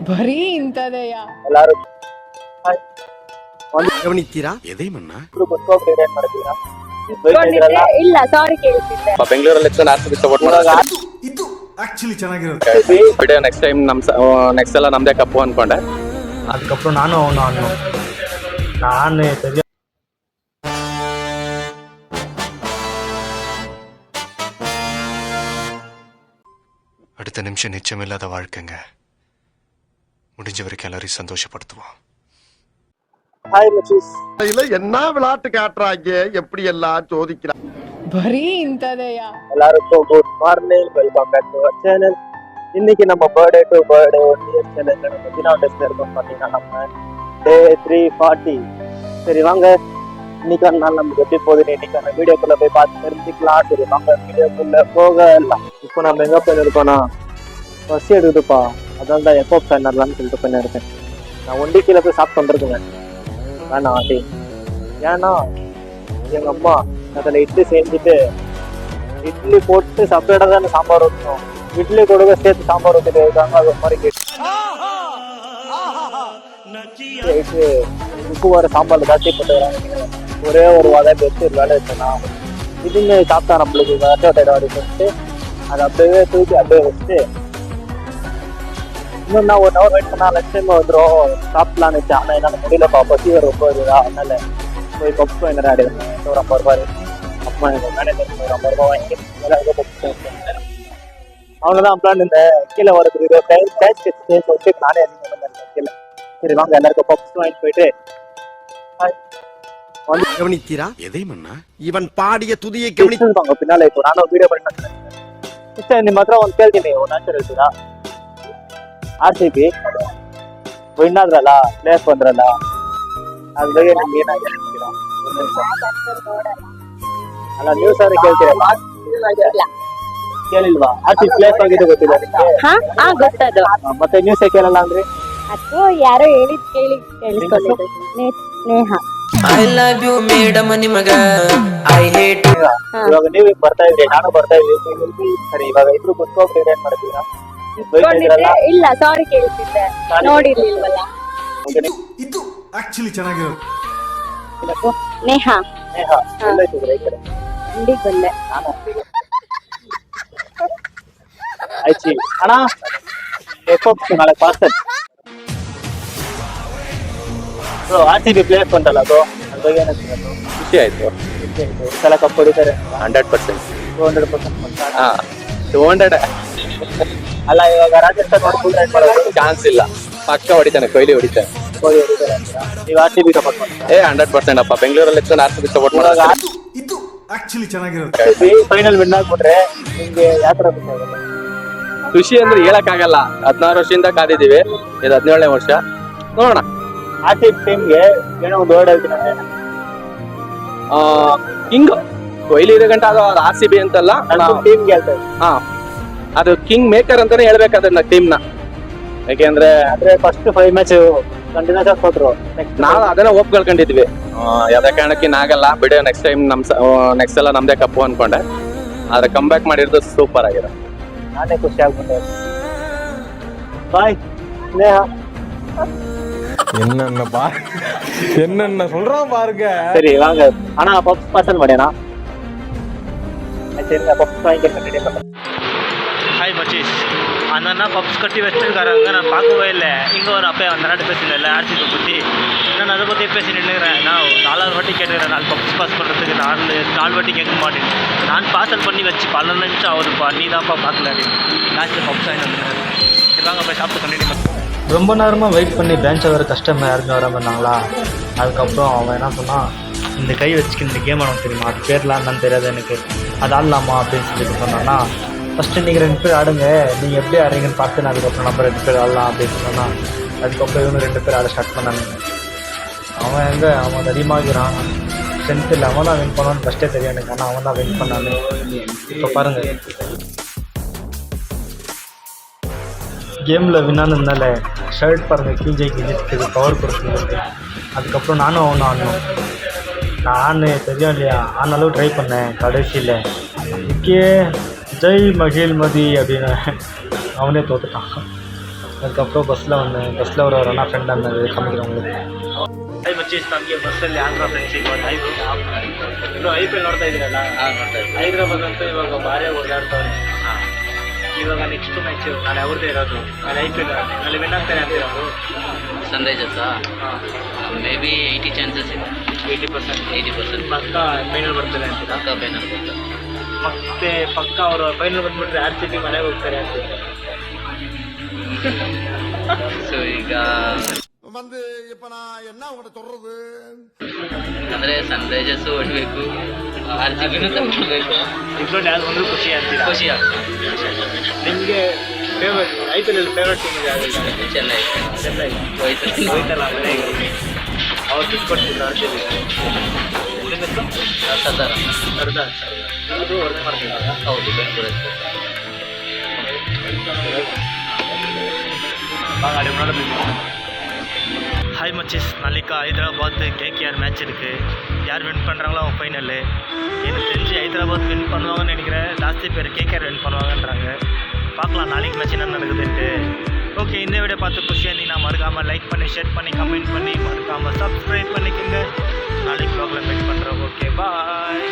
ಬರೀ ಇಂಥದೆಯ ಎಲ್ಲಾರು ಗಮನಿಸ್ತೀರಾ ಎದೇಮನ್ನ ಗೊತ್ತೋಗ್ಬಿಟ್ಟು ಏನ್ ಮಾಡ್ತೀರಾ ಇಲ್ಲ ಸಾರಿ ಕೇಳ್ತಿದ್ದೆ. ಬೆಂಗಳೂರಲ್ಲಿ ಸಪೋರ್ಟ್ ಮಾಡೋದು ಇದು ಆಕ್ಚುಲಿ ಚೆನ್ನಾಗಿರುತ್ತೆ. ವಿಡಿಯೋ ನೆಕ್ಸ್ಟ್ ಟೈಮ್ ನೆಕ್ಸ್ಟ್ ಎಲ್ಲ ನಮ್ದೇ ಕಪ್ಪು ಅನ್ಕೊಂಡೆ. அதுக்கப்புறம் நானும் அவனும் ஆடணும். நான் பெரிய அடுத்த நிமிஷம் நிச்சயமில்லாத வாழ்க்கைங்க. முடிஞ்ச வரைக்கும் எல்லாரையும் சந்தோஷப்படுத்துவோம். ஹாய் மச்சீஸ். என்ன விளையாட்டு காட்டுறாங்க, எப்படி எல்லாம் சோதிக்கிறாங்க. ಬರೀ ಇಂಥದೆಯ எல்லாருக்கும் good morning, welcome back to our channel. இன்னைக்கு நம்ம birthday to birthday 1 year challenge நம்ம தினம் டெஸ்ட்ல இருக்கோம். பார்த்தீங்கன்னா நம்ம டே 340. சரி வாங்க, இன்னைக்கான நாள் நமக்கு எப்படி போகுதுன்னு இன்னைக்கான வீடியோக்குள்ள போய் பார்த்து தெரிஞ்சுக்கலாம். சரி வாங்க வீடியோக்குள்ள போகலாம். இப்போ நம்ம எங்க போயிருக்கோம்னா பசி எடுக்குதுப்பா, அதான் தான் எப்போ பண்ணலாம்னு சொல்லிட்டு பண்ணிருக்கேன். நான் ஒண்டி கீழே போய் சாப்பிட்டு வந்துருக்குங்க. வேணாம் ஆண்டி, ஏன்னா எங்க அம்மா அதில் இட்லி செஞ்சுட்டு இட்லி போட்டு செப்பரேட்டாக தான் சாம்பார் ஊற்றணும். இட்லி கொடுக்க சேர்த்து சாம்பார் ஊற்றிட்டு இருக்காங்க. அது ஒரு மாதிரி கேட்டு உப்பு வர சாம்பார்ல ஜாஸ்தி போட்டு ஒரே ஒரு வதக்கு வச்சு ஒரு வேலை வச்சேன்னா இதுன்னு சாப்பிட்டா நம்மளுக்கு வட்டை வாடி போட்டு அதை அப்படியே தூக்கி அப்படியே வச்சுட்டு இன்னும் நான் 1 hour வெயிட் பண்ணா லட்ச டைம் வந்துடும் சாப்பிடலான்னு வச்சேன். ஆனால் என்னால் முடியலப்பா, பசி ரொம்ப வருதா, அதனால போய் பப்ஸ் வாங்கிட்டு ஆடிடுவேன். ஒரு 50 ரூபாய். அப்பா எங்கள் மேனேஜர் ஒரு 50 ரூபாய் வாங்கி எல்லாருக்கும் பப்ஸ் அவங்கதான் பிளான். இந்த கீழே வரதுக்கு சொல்லிட்டு நானே கீழே. சரி வாங்க எல்லாருக்கும் பப்ஸ் வாங்கிட்டு போயிட்டு கவனித்தீரா? ಎದೇಮನ್ನ இவன் பாடிய துதியை கவனிச்சிருப்பாங்க பின்னால. இப்போ நானும் வீடியೋ பண்ணேன். ನಿಮ್ಮ ಹತ್ರ ಒಂದು ಕೇಳ್ತೀನಿ, ಒಂದು ಆನ್ಸರ್ ಹೇಳ್ತೀರಾ? RCB ವಿನ್ ಆದ್ರಲ್ಲ, ಪ್ಲೇಸ್ ಬಂದ್ರಲ್ಲ, ಅದ್ರ ಬಗ್ಗೆ ನಿಮ್ಗೆ ಏನಾಗಿದೆ ಹೇಳ್ತೀರಾ? ಅಲ್ಲ ನ್ಯೂಸ್ ಅವ್ರಿಗೆ ಕೇಳ್ತೀರಲ್ಲ, ಕೇಳಿಲ್ವಾ? RCB ಪ್ಲೇಸ್ ಆಗಿದೆ ಗೊತ್ತಿಲ್ಲ ನಿಮ್ಗೆ? ಗೊತ್ತದು. ಮತ್ತೆ ನ್ಯೂಸ್ ಕೇಳಲ್ಲ ಅಂದ್ರೆ ಅದು ಯಾರೋ ಹೇಳಿದ್ ಕೇಳಿಸ್ಕೊಂಡಿದ್ದು. Neha. I love you madam ನಿಮಗ ಐ ಹೇಟ್. ಇವಾಗ ನೀವು ಬರ್ತಾ ಇದ್ರಿ, ನಾನು ಬರ್ತಾ ಇದ್ವಿ. ಸರಿ ಇವಾಗ ಇಬ್ರು ಗೊತ್ತೋಗ್ತೀರಿ, ಏನ್ ಮಾಡ್ತೀರಾ? ಇಲ್ಲ ಸಾರಿ ಕೇಳ್ತಿದ್ದೆ, ನೋಡಿರ್ಲಿಲ್ವಲ್ಲ. ಇದು ಆಕ್ಚುಲಿ ಚೆನ್ನಾಗಿರುತ್ತೆ. ನೇಹ. ನೇಹ ಎಲ್ಲೈತಿದ್ರೆ ಈ ಕಡೆ ಅಂಗಡಿಗೆ ಬಂದೆ. ನಾನು ಆಯ್ತು ಅಣ್ಣ, ಎಫೋಕ್ಸ್ ನಾಳೆ ಪಾರ್ಸಲ್. ಬ್ರೋ RCB ಪ್ಲೇಸ್ ಬಂತಲ್ಲ ಬ್ರೋ, ಅದ್ರ ಬಗ್ಗೆ ಏನಾಗ್ತದೆ? ಖುಷಿ ಆಯ್ತು. ಈ ಸಲ ಕಪ್ ಹೊಡಿತಾರೆ 100%. 200%. ಹಾ 200 ಅಲ್ಲ ಇವಾಗ ರಾಜಸ್ಥಾನ್ ನೋಡ್ಕೊಂಡ್ರೆ ಏನ್ ಮಾಡೋದು? ಚಾನ್ಸ್ ಇಲ್ಲ. ಪಕ್ಕ ಹೊಡಿತಾನೆ, ಕೊಹ್ಲಿ ಹೊಡಿತಾನೆ. ಕೊಹ್ಲಿ ಹೊಡಿತಾರೆ ಅಂತೀರಾ? ನೀವು RCB ಸಪೋರ್ಟ್ ಮಾಡ್ತೀರಾ? 100% ಅಪ್ಪ. ಬೆಂಗಳೂರಲ್ಲಿ RCB ಸಪೋರ್ಟ್ ಮಾಡೋದು. ಇದು ಆಕ್ಚುಲಿ ಚೆನ್ನಾಗಿರುತ್ತೆ. ಫೈನಲ್ ವಿನ್ ಆಗ್ಬಿಟ್ರೆ ನಿಮ್ಗೆ ಯಾವ ತರ ಖುಷಿ ಆಗಲ್ಲ? ಖುಷಿ ಅಂದ್ರೆ ಹೇಳಕ್ ಆಗಲ್ಲ. 16 ವರ್ಷದಿಂದ ಕಾದಿದೀವಿ, ಇದು 17ನೇ ವರ್ಷ. ನೋಡೋಣ. RCB ಟೀಮ್ಗೆ ಏನೋ ಒಂದು ವರ್ಡ್ ಹೇಳ್ತೀನಿ ಅಂದ್ರೆ ಕಿಂಗ್ ಕೊಹ್ಲಿ ಇರೋ ಗಂಟ ಅದು RCB ಅಂತಲ್ಲ, ಟೀಮ್ಗೆ ಹೇಳ್ತಾರೆ. ಹಾ ಅದು ಕಿಂಗ್ ಮೇಕರ್ ಅಂತಾನೆ ಹೇಳ್ಬೇಕು ಅದನ್ನ ಟೀಮ್ ನ. ಯಾಕೆಂದ್ರೆ ಅಂದ್ರೆ ಫಸ್ಟ್ 5 ಮ್ಯಾಚ್ ಕಂಟಿನ್ಯೂಸ್ ಆಗಿ ಸೋತ್ರು. ನಾವು ಅದನ್ನ ಒಪ್ಕೊಳ್ಕೊಂಡಿದ್ವಿ, ಯಾವ್ದೇ ಕಾರಣಕ್ಕೆ ಆಗಲ್ಲ ಬಿಡು, ನೆಕ್ಸ್ಟ್ ಟೈಮ್ ನೆಕ್ಸ್ಟ್ ಎಲ್ಲ ನಮ್ದೇ ಕಪ್ಪು ಅನ್ಕೊಂಡೆ. ಆದ್ರೆ ಕಮ್ ಬ್ಯಾಕ್ ಮಾಡಿರೋದು ಸೂಪರ್ ಆಗಿದೆ. ನಾನೇ ಖುಷಿ ಆಗ್ಬಿಟ್ಟೆ. ಬಾಯ್ ಸ್ನೇಹ. என்னென்ன சொல்றான் பாருங்க. சரி வாங்க அண்ணா, பப்ஸ் பார்சல் பண்ணியா? சரி பப்ஸ் வாங்கி ரெடி பண்ணேன். ஹாய் மச்சீஸ், அந்த அண்ணா பப்ஸ் கட்டி வச்சிருக்காங்க, நான் பார்க்கவே இல்லை. இங்கே ஒரு அப்போ அந்த நாட்டு பேசினேன் RCB பற்றி, நான் அதை பற்றி பேசி நின்றுக்கிறேன். நான் 4வது வாட்டி கேட்டுக்கிறேன். நான் பப்ஸ் பாஸ் பண்ணுறதுக்கு 4 வாட்டி கேட்க மாட்டேன். நான் பார்சல் பண்ணி வச்சு 12 நிமிஷம் ஆகுதுப்பா, நீ தான்ப்பா பார்க்கல. லாஸ்ட்டில் பப்ஸ் வாங்கி வந்துருக்காரு. சரி வாங்க போய் சாப்பிட்டு கண்டினியூ பண்ணி. ரொம்ப நேரமாக வெயிட் பண்ணி பெஞ்சை வர கஸ்டமர் யாருமே வராமல் இருந்தாங்களா. அதுக்கப்புறம் அவன் என்ன சொன்னான், இந்த கை வச்சுக்க இந்த கேம் ஆடும் தெரியுமா, அது பேர்லாம் என்னன்னு தெரியாது எனக்கு, அது ஆடலாமா அப்படின்னு சொல்லிட்டு சொன்னான்னா, ஃபஸ்ட்டு நீங்கள் 2 பேர் ஆடுங்க, நீங்கள் எப்படி ஆடுறீங்கன்னு பார்த்து நான் அதுக்கப்புறம் நம்ம 2 பேர் ஆடலாம் அப்படின்னு சொன்னான். அதுக்கப்புறம் இவங்க 2 பேர் ஆட ஸ்டார்ட் பண்ணாங்க. அவன் அதிகமாகிறான், ஸ்ட்ரென்த் இல்லை. அவன் தான் வின் பண்ணுவான்னு ஃபஸ்ட்டே தெரியும் எனக்கு, ஆனால் அவன் தான் வின் பண்ணானு. இப்போ பாருங்கள், கேமில் வின்னானதுனால ஷர்ட் பாருங்கள் கீழே கிழிச்சிட்டு பவர் கொடுத்துருக்கு. அதுக்கப்புறம் நானும் அவனும் ஆடணும். நான் தெரியும் இல்லையா, ஆனாலும் ட்ரை பண்ணேன். கடைசியில் இதுக்கே ஜெய் மகிழ்மதி அப்படின்னு அவனே தோத்துட்டான். அதுக்கப்புறம் பஸ்ஸில் ஒரு அண்ணா ஃப்ரெண்ட் அந்த ಕಾಮಿக்கிறவங்களுக்கு. ಹೈ ಮಚ್ಚೀಸ್, ನಮಗೆ ಬಸ್ಸಲ್ಲಿ ಆಂಧ್ರ ಫ್ರೆಂಡ್ಸಿಗೆ ಒಂದು ಇನ್ನು IPL ನೋಡ್ತಾ ಇದ್ದೀರಲ್ಲ, ಹೈದರಾಬಾದ್ ಅಂತೂ ಇವಾಗ ಭಾರಿ ಓಡಾಡ್ತಾವ್ರೆ. ಇವಾಗ ನೆಕ್ಸ್ಟ್ ಮ್ಯಾಚ್ ನಾಳೆ ಅವ್ರದ್ದೇ ಇರೋದು, ನಾಳೆ IPL ನಾಳೆ ವಿನ್ ಆಗ್ತಾರೆ ಅಂತಿರೋದು ಸನ್ರೈಸರ್ಸಾ ಮೇ ಬಿ 80 ಚಾನ್ಸಸ್ ಇದೆ. 80% ಪಕ್ಕ ಫೈನಲ್ ಬರ್ತದೆ ಅಂತೀರಾ? ಪಕ್ಕ ಫೈನಲ್ ಬರ್ತದೆ. ಮತ್ತೆ ಪಕ್ಕ ಅವರು ಫೈನಲ್ ಬಂದ್ಬಿಟ್ರೆ RCB ಮನೆಗೆ ಹೋಗ್ತಾರೆ ಅಂತೀರಾ? ಸೊ ಈಗ வந்து இப்ப நான் என்ன உங்கள்கிட்ட சொல்றது? ಅಂದರೆ ಸನ್ರೈಸರ್ಸ್ ಹೊಡಬೇಕು, RCBನೂ ತಗೊಳ್ಬೇಕು. ಇಬ್ಬರು ಯಾರು ಒಂದು ಖುಷಿ ಅಂತೀರಾ? ಖುಷಿ ಆಗ್ತದೆ. ನಿಮಗೆ ಫೇವ್ರೇಟ್ IPL ಅಲ್ಲಿ ಫೇವ್ರೇಟ್ ಟೀಮ್ ಯಾವುದು? ಚೆನ್ನೈ ಹೋಯ್ತಲ್ಲ ಮನೆಗೆ, ಅವ್ರು ಕಿತ್ಕೊಡ್ತಿದ್ರು RCB. ಸರ್ದಾರ್ ಅದು ವರ್ಕ್ ಮಾಡ್ತಿದ್ದಾರೆ. ಹೌದು, ಬೆಂಗಳೂರು ஆடி நடந்துச்சு. ஹாய் மச்சிஸ், நாளைக்கு ஹைதராபாத் KKR மேட்ச் இருக்குது. யார் வின் பண்ணுறாங்களோ அவங்க ஃபைனலு. எனக்கு தெரிஞ்சு ஹைதராபாத் வின் பண்ணுவாங்கன்னு நினைக்கிறேன். ஜாஸ்தி பேர் KKR வின் பண்ணுவாங்கன்றாங்க. பார்க்கலாம் நாளைக்கு மேட்ச் என்ன நடக்குதுன்ட்டு. ஓகே, இந்த வீடியோ பார்த்து குஷியாக இருந்தீங்கன்னா மறக்காமல் லைக் பண்ணி, ஷேர் பண்ணி, கமெண்ட் பண்ணி, மறக்காமல் சப்ஸ்கிரைப் பண்ணிக்கோங்க. நாளைக்கு ப்ரோக்ராம் மீட் பண்ணுறோம். ஓகே, பாய்.